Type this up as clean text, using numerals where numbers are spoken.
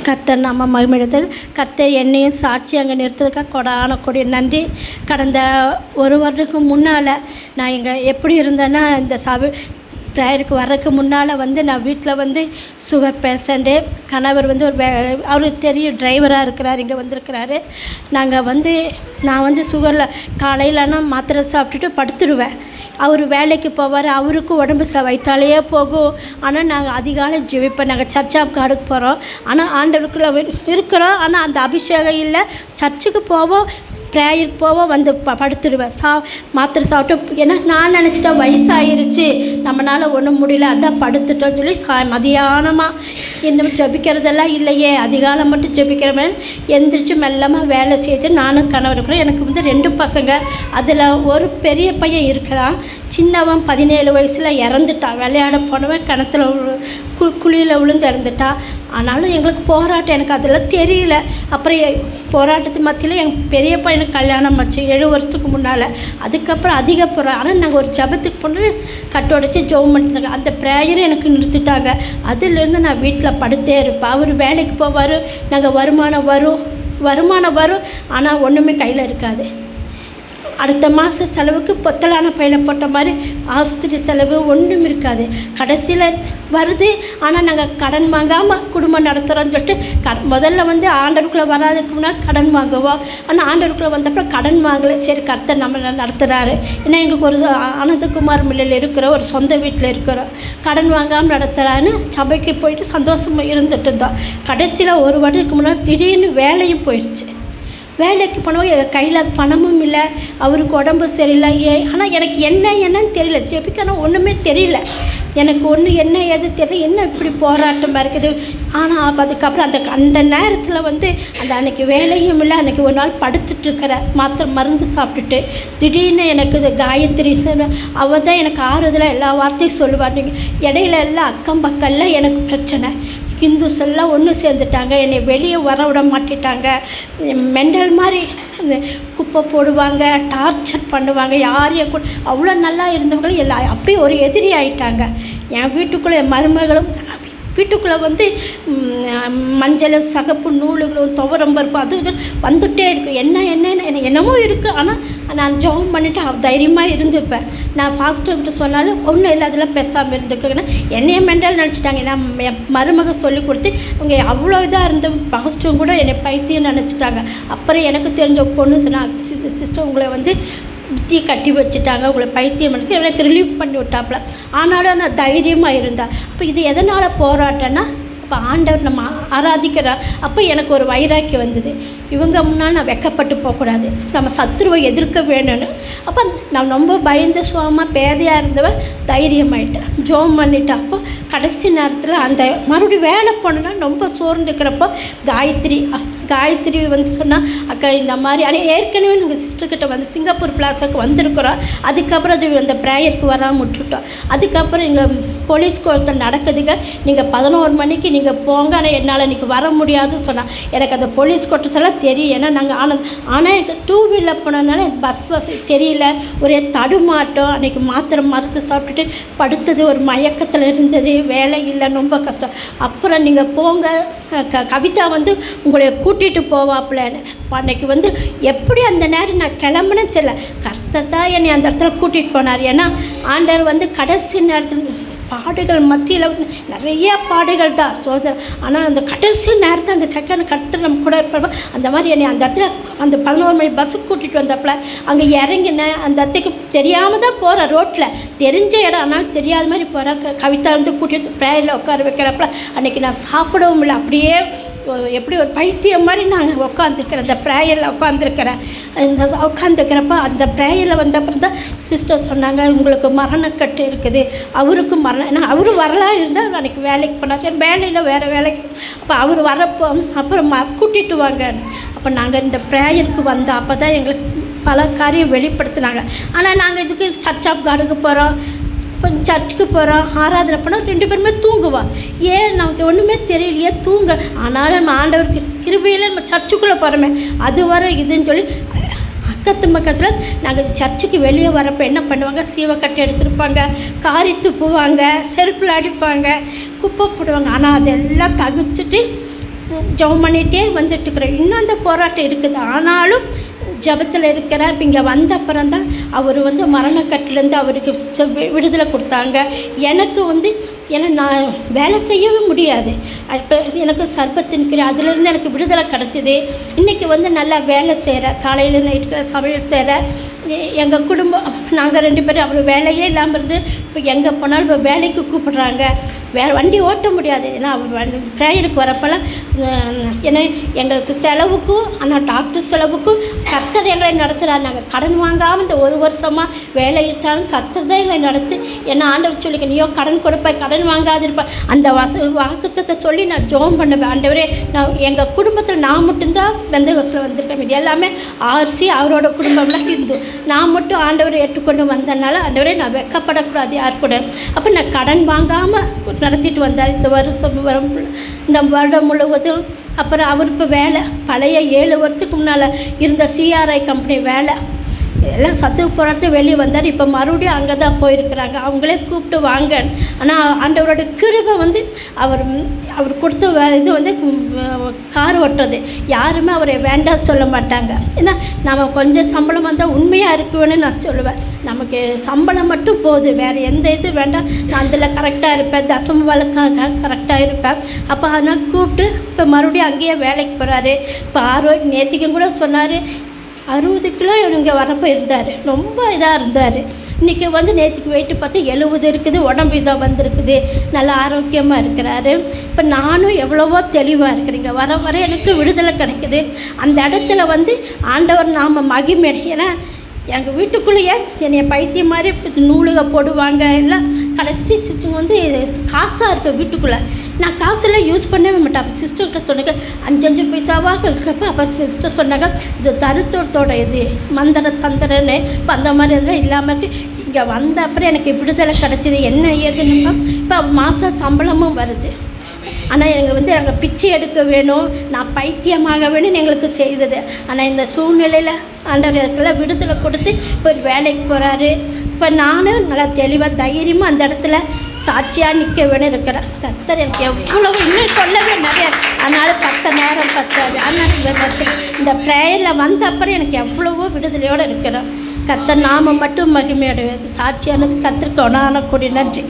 கர்த்தர் நாம மகிமைப்படுத்தல். கர்த்தர் என்னையும் சாட்சி அங்கே நிறுத்துறதுக்காக கொடான கொடிய நன்றி. கடந்த ஒரு வருடத்துக்கு முன்னால் நான் இங்கே எப்படி இருந்தேன்னா, இந்த ப்ரேயருக்கு வர்றதுக்கு முன்னால் நான் வீட்டில் சுகர் பேஷண்ட்டு. கணவர் அவருக்கு தெரியும், டிரைவராக இருக்கிறார், இங்கே வந்திருக்கிறாரு. நான் சுகரில் காலையிலனா மாத்திரை சாப்பிட்டுட்டு படுத்துடுவேன். அவர் வேலைக்கு போவார், அவருக்கும் உடம்பு சில வயிற்றாலேயே போகும். ஆனால் நாங்கள் அதிகாலை ஜெபிப்போம். நாங்கள் சர்ச் ஆஃப் காடுக்கு போகிறோம், ஆனால் ஆண்டவருக்குள்ள இருக்கிறோம். ஆனால் அந்த அபிஷேகம் இல்லை. சர்ச்சுக்கு போவோம், ப்ரேயருக்கு போவோம், படுத்துடுவேன். மாத்திரை சாப்பிட்டு. ஏன்னா நான் நினச்சிட்டேன் வயசாகிருச்சு, நம்மளால் ஒன்றும் முடியல, அதான் படுத்துட்டோன்னு சொல்லி மதியானமாக இன்னும் ஜபிக்கிறதெல்லாம் இல்லையே, அதிகாலம் மட்டும் ஜபிக்கிற மாதிரி எந்திரிச்சு மெல்லமாக வேலை செய்து நானும் கணவர் இருக்கிறோம். எனக்கு 2 பசங்க. அதில் ஒரு பெரிய பையன் இருக்கிறான், சின்னவன் 17 வயசில் இறந்துட்டான். விளையாட போனவன் கிணத்துல குழியில் விழுந்து இறந்துட்டான். ஆனாலும் எங்களுக்கு போராட்டம், எனக்கு அதெல்லாம் தெரியல. அப்புறம் போராட்டத்து மத்தியில் எங்கள் பெரிய பையனுக்கு கல்யாணம் ஆச்சு 7 வருஷத்துக்கு முன்னால். அதுக்கப்புறம் அதிக போகிறோம். ஆனால் நாங்கள் ஒரு ஜபத்துக்கு போட்டு கட்டோடைச்சி ஜெபம் பண்ணிட்டாங்க. அந்த ப்ரேயரை எனக்கு நிறுத்திட்டாங்க. அதிலேருந்து நான் வீட்டில் படுத்தே இருப்பேன். அவர் வேலைக்கு போவார், நாங்கள் வருமானம் வரும், ஆனால் ஒன்றுமே கையில் இருக்காது. அடுத்த மாத செலவுக்கு பொத்தலான பையில் போட்ட மாதிரி ஆஸ்பத்திரி செலவு ஒன்றும் இருக்காது. கடைசியில் வருது, ஆனால் நாங்கள் கடன் வாங்காமல் குடும்பம் நடத்துகிறோன்னு சொல்லிட்டு முதல்ல ஆண்டவருக்குள்ளே வராதுக்கு முன்னாடி கடன் வாங்குவோம். ஆனால் ஆண்டவருக்குள்ளே வந்தப்பறம் கடன் வாங்கலை. சரி, கர்த்தர் நம்மளை நடத்துகிறாரு. ஏன்னா எங்களுக்கு ஒரு அனந்தகுமார் மில்லில் இருக்கிற ஒரு சொந்த வீட்டில் இருக்கிறோம், கடன் வாங்காமல் நடத்துகிறான்னு சபைக்கு போயிட்டு சந்தோஷமாக இருந்துட்டு இருந்தோம். கடைசியில் ஒரு வருடத்துக்கு முன்னாடி திடீர்னு வேலையும் போயிடுச்சு. வேலைக்கு போனவங்க எங்கள் கையில் பணமும் இல்லை, அவருக்கு உடம்பு சரியில்லை. ஆனால் எனக்கு என்னன்னு தெரியல, ஜெபிக்கணும் ஒன்றுமே தெரியல. எனக்கு என்ன ஏது தெரியல, என்ன இப்படி போராட்டமாக இருக்குது. ஆனால் அதுக்கப்புறம் அந்த நேரத்தில் அந்த அன்றைக்கி வேலையும் இல்லை. அன்றைக்கி ஒரு நாள் படுத்துட்ருக்கிற மருந்து சாப்பிட்டுட்டு திடீர்னு எனக்கு இது காயத்ரி அவள் தான் எனக்கு ஆறுதலாக எல்லா வார்த்தையும் சொல்லுவார். நீங்கள் இடையில எல்லாம் அக்கம் பக்கம்லாம் எனக்கு பிரச்சனை. ஹிந்துஸ் எல்லாம் ஒன்று சேர்ந்துட்டாங்க, என்னை வெளியே வர விட மாட்டிட்டாங்க. மெண்டல் மாதிரி அந்த குப்பை போடுவாங்க, டார்ச்சர் பண்ணுவாங்க. யாரையும் கூட அவ்வளோ நல்லா இருந்தவங்களும் எல்லாம் அப்படியே ஒரு எதிரி ஆகிட்டாங்க. என் வீட்டுக்குள்ளே என் மருமகளும் வீட்டுக்குள்ளே மஞ்சள் சகப்பு நூலுகளும் துவரம்பருப்பு அது இது வந்துகிட்டே இருக்கும். என்னமோ இருக்குது. ஆனால் நான் ஜெபம் பண்ணிவிட்டு தைரியமாக இருந்துப்பேன். நான் ஃபாஸ்ட்டுக்கிட்ட சொன்னாலும் ஒன்றும் இல்லை, அதெல்லாம் பேசாமல் இருந்துக்குன்னா என்னைய மெண்டல் நினச்சிட்டாங்க. நான் என் மருமக சொல்லி கொடுத்து அவங்க அவ்வளோ இதாக இருந்த ஃபாஸ்ட்டும் கூட என்னை பைத்தியம் நினச்சிட்டாங்க. அப்புறம் எனக்கு தெரிஞ்ச பொண்ணு சொன்னால், சிஸ்டர் உங்களை புத்தி கட்டி வச்சுட்டாங்க, உங்களை பைத்தியம் எனக்கு ரிலீஃப் பண்ணி விட்டாப்புல. ஆனாலும் நான் தைரியமாக இருந்தேன். அப்போ இது எதனால் போராட்டம்னா, இப்போ ஆண்டவர் நம்ம ஆராதிக்கிறார். அப்போ எனக்கு ஒரு வைராக்கி வந்தது, இவங்க முன்னால் நான் வெக்கப்பட்டு போகக்கூடாது, நம்ம சத்துருவை எதிர்க்க வேணும்னு. அப்போ நான் ரொம்ப பயந்து சுகமாக பேதையாக இருந்தவன் தைரியமாயிட்டேன், ஜோம் பண்ணிட்டேன். அப்போ கடைசி நேரத்தில் அந்த மறுபடியும் வேலை போனோன்னா ரொம்ப சோர்ந்துக்கிறப்போ காயத்ரி சொன்னால், அக்கா இந்த மாதிரி. ஆனால் ஏற்கனவே நாங்கள் சிஸ்டர்கிட்ட சிங்கப்பூர் பிளாஸாவுக்கு வந்திருக்கிறோம். அதுக்கப்புறம் அது அந்த ப்ரேயருக்கு வராமல் விட்டுட்டோம். அதுக்கப்புறம் இங்கே போலீஸ் கோர்ட்டில் நடக்குதுங்க, நீங்கள் 11 மணிக்கு நீங்கள் போங்க, ஆனால் என்னால் இன்றைக்கி வர முடியாதுன்னு சொன்னால். எனக்கு அந்த போலீஸ் கோர்ட்டஸ் எல்லாம் தெரியும், ஏன்னா நாங்கள் ஆனால் எனக்கு 2 வீலர் போனதுனால பஸ் வசதி தெரியல, ஒரே தடுமாட்டம். அன்றைக்கி மாத்திரை மருந்து சாப்பிட்டுட்டு படுத்தது, ஒரு மயக்கத்தில் இருந்தது, வேலை இல்லை, ரொம்ப கஷ்டம். அப்புறம் நீங்கள் போங்க, கவிதா உங்களை கூட்டிகிட்டு போவாப்புலன்னு. அன்றைக்கி எப்படி அந்த நேரம் நான் கிளம்புனேன்னு தெரியல, கர்த்தர் தான் என்னை அந்த இடத்துல கூட்டிகிட்டு போனார். ஏன்னா ஆண்டவர் கடைசி நேரத்தில் பாடுகள் மத்தியில் நிறைய பாடுகள் தான் சோதனை. ஆனால் அந்த கடைசி நேரத்தில் அந்த செகண்ட் கர்த்தர் நம்ம கூட இருப்போம். அந்த மாதிரி என்னை அந்த இடத்துல அந்த 11 மணி பஸ்ஸுக்கு கூட்டிகிட்டு வந்தப்பல அங்கே இறங்கினேன். அந்த இடத்துக்கு தெரியாமல் தான் போகிறேன், ரோட்டில் தெரிஞ்ச இடம் ஆனாலும் தெரியாத மாதிரி போகிறேன். கவிதா கூட்டிகிட்டு ப்ரேயரில் உட்கார வைக்கிறப்பல அன்றைக்கி நான் சாப்பிடவும் இல்லை, அப்படியே எப்படி ஒரு பைத்தியம் மாதிரி நான் உட்காந்துருக்கிறேன். அந்த ப்ரேயரில் உட்காந்துருக்கிறப்ப அந்த ப்ரேயரில் வந்தப்பறம் தான் சிஸ்டர் சொன்னாங்க, உங்களுக்கு மரணக்கட்டு இருக்குது, அவருக்கு மரணம். ஏன்னா அவர் வரலாம் இருந்தால் அன்றைக்கி வேலைக்கு போனார், வேலையில் வேறு வேலைக்கு. அப்போ அவர் வரப்போ அப்புறம் கூட்டிகிட்டு வாங்க. அப்போ நாங்கள் இந்த ப்ரேயருக்கு வந்தோம். அப்போ தான் எங்களுக்கு பல காரியம் வெளிப்படுத்தினாங்க. ஆனால் நாங்கள் இதுக்கு சர்ச் ஆஃப் காடுக்கு போகிறோம், இப்போ சர்ச்சுக்கு போகிறோம், ஆராதனை பண்ணோம், 2 பேருமே தூங்குவோம். ஏன் நமக்கு ஒன்றுமே தெரியலையே, தூங்க. ஆனாலும் நம்ம ஆண்டவருக்கு கிருபையில் நம்ம சர்ச்சுக்குள்ளே போகிறோமே, அது வர இதுன்னு சொல்லி பக்கத்தில் நாங்கள் சர்ச்சுக்கு வெளியே வரப்போ என்ன பண்ணுவாங்க, சீவக்கட்டை எடுத்துருப்பாங்க, காரி துப்புவாங்க, செருப்பில் அடிப்பாங்க, குப்பை போடுவாங்க. ஆனால் அதெல்லாம் தவிர்த்துட்டு ஜெபம் பண்ணிகிட்டே வந்துட்டுருக்குறேன். இன்னும் அந்த போராட்டம் இருக்குது. ஆனாலும் ஜெபத்தில் இருக்கிறேன். இப்போ இங்கே வந்த அப்புறம் தான் அவர் வந்து மரணக்கட்டிலேருந்து அவருக்கு விடுதலை கொடுத்தாங்க. எனக்கு வந்து ஏன்னா நான் வேலை செய்யவே முடியாது. இப்போ எனக்கு சர்பத்தின் கிரி அதுலேருந்து எனக்கு விடுதலை கிடச்சிது. இன்றைக்கி வந்து நல்லா வேலை செய்கிறேன். காலையில் நைட்டுக்கு சமையல் செய்கிறேன். எங்கள் குடும்பம் நாங்கள் 2 பேரும் அவர் வேலையே இல்லாமல் இருந்து இப்போ எங்கே போனாலும் இப்போ வேலைக்கு கூப்பிட்றாங்க. வண்டி ஓட்ட முடியாது. ஏன்னா அவர் ப்ரேயருக்கு வரப்போலாம் ஏன்னா எங்களுக்கு செலவுக்கும் ஆனால் டாக்டர் செலவுக்கும் கர்த்தர் எங்களை நடத்துகிறார். நாங்கள் கடன் வாங்காமல் இந்த 1 வருஷமாக வேலையிட்டாலும் கர்த்தர் தான் எங்களை நடத்து. ஏன்னா ஆண்டவர் சொல்லிக்க நீயோ கடன் கொடுப்ப கடன் வாங்காதிருப்பேன் அந்த வாக்குத்தத்தை சொல்லி நான் ஜெபம் பண்ணுவேன். ஆண்டவரே நான் எங்கள் குடும்பத்தில் நான் மட்டும்தான் பெந்தகோஸ்தில் வந்திருக்கேன். இது எல்லாமே ஆர்சி அவரோட குடும்பம்லாம் இருந்து நான் மட்டும் ஆண்டவரை ஏற்றுக்கொண்டு வந்ததுனால ஆண்டவரே நான் வெட்கப்படக்கூடாது யார் கூட. அப்போ நான் கடன் வாங்காமல் நடத்திட்டு வந்தார் இந்த வருஷம் இந்த வருடம் முழுவதும். அப்புறம் அவர் இப்போ வேலை பழைய 7 வருஷத்துக்கு முன்னால் இருந்த சிஆர்ஐ கம்பெனி வேலை எல்லாம் சத்துரு போராட்டத்தை வெளியே வந்தார். இப்போ மறுபடியும் அங்கே தான் போயிருக்கிறாங்க. அவங்களே கூப்பிட்டு வாங்க. ஆனால் ஆண்டவரோட கிருபை வந்து அவர் கொடுத்த இது வந்து கார் ஓட்டுறது யாருமே அவரை வேண்டாம் சொல்ல மாட்டாங்க. ஏன்னா நம்ம கொஞ்சம் சம்பளம் வந்தால் உண்மையாக இருக்குவேன்னு நான் சொல்லுவேன். நமக்கு சம்பளம் மட்டும் போதும், வேறு எந்த இது வேண்டாம். நான் அதில் கரெக்டாக இருப்பேன், தசம வழக்க கரெக்டாக இருப்பேன். அப்போ அதனால் கூப்பிட்டு இப்போ மறுபடியும் அங்கேயே வேலைக்கு போகிறாரு. இப்போ ஆரோக்கியம் நேற்றுக்கும் கூட சொன்னார் 60 கிலோ இங்கே வரப்போ இருந்தார். ரொம்ப இதாக இருந்தார். இன்றைக்கி வந்து நேற்றுக்கு வெயிட்டு பார்த்து 70 இருக்குது. உடம்பு இதாக வந்திருக்குது. நல்லா ஆரோக்கியமாக இருக்கிறாரு. இப்போ நானும் எவ்வளவோ தெளிவாக இருக்கிறேங்க. வர வர எனக்கு விடுதலை கிடைக்குது. அந்த இடத்துல வந்து ஆண்டவர் நாம் மகிமை. ஏன்னா எங்கள் வீட்டுக்குள்ளேயே என்னை பைத்தியம் மாதிரி நூலுக போடுவாங்க. எல்லாம் கடைசி சிஸ்டர் வந்து காசாக இருக்குது வீட்டுக்குள்ளே. நான் காசெல்லாம் யூஸ் பண்ணவே மாட்டேன். அப்போ சிஸ்டர்கிட்ட சொன்னாங்க 5 பைசாவாக இருக்கிறப்ப அப்போ சிஸ்டர் சொன்னாங்க இது தருத்தோட இது மந்திர தந்திரன்னு. இப்போ அந்த மாதிரி இதெல்லாம் இல்லாமல் இருக்குது. இங்கே வந்த அப்புறம் எனக்கு விடுதலை கிடச்சிது. என்ன ஏதுன்னா இப்போ மாதம் சம்பளமும் வருது. ஆனால் எங்களுக்கு வந்து நாங்கள் பிச்சை எடுக்க வேணும், நான் பைத்தியமாக வேணும்னு எங்களுக்கு செய்தது. ஆனால் இந்த சூழ்நிலையில் ஆண்டவருக்கெல்லாம் விடுதலை கொடுத்து இப்போ வேலைக்கு போகிறாரு. இப்போ நானும் நல்லா தெளிவாக தைரியமாக அந்த இடத்துல சாட்சியாக நிற்க வேணும் இருக்கிறேன். கர்த்தர் எனக்கு எவ்வளவு இன்னும் சொல்லவே நிறைய. அதனால் 10 நேரம் பத்தாது. ஆனால் இந்த ப்ரேயரில் வந்த அப்புறம் எனக்கு எவ்வளவோ விடுதலையோடு இருக்கிறேன். கர்த்தர் நாம மட்டும் மகிமையடைவது சாட்சியானது. கர்த்தருக்கு ஒன்றான கூடிய நன்றி.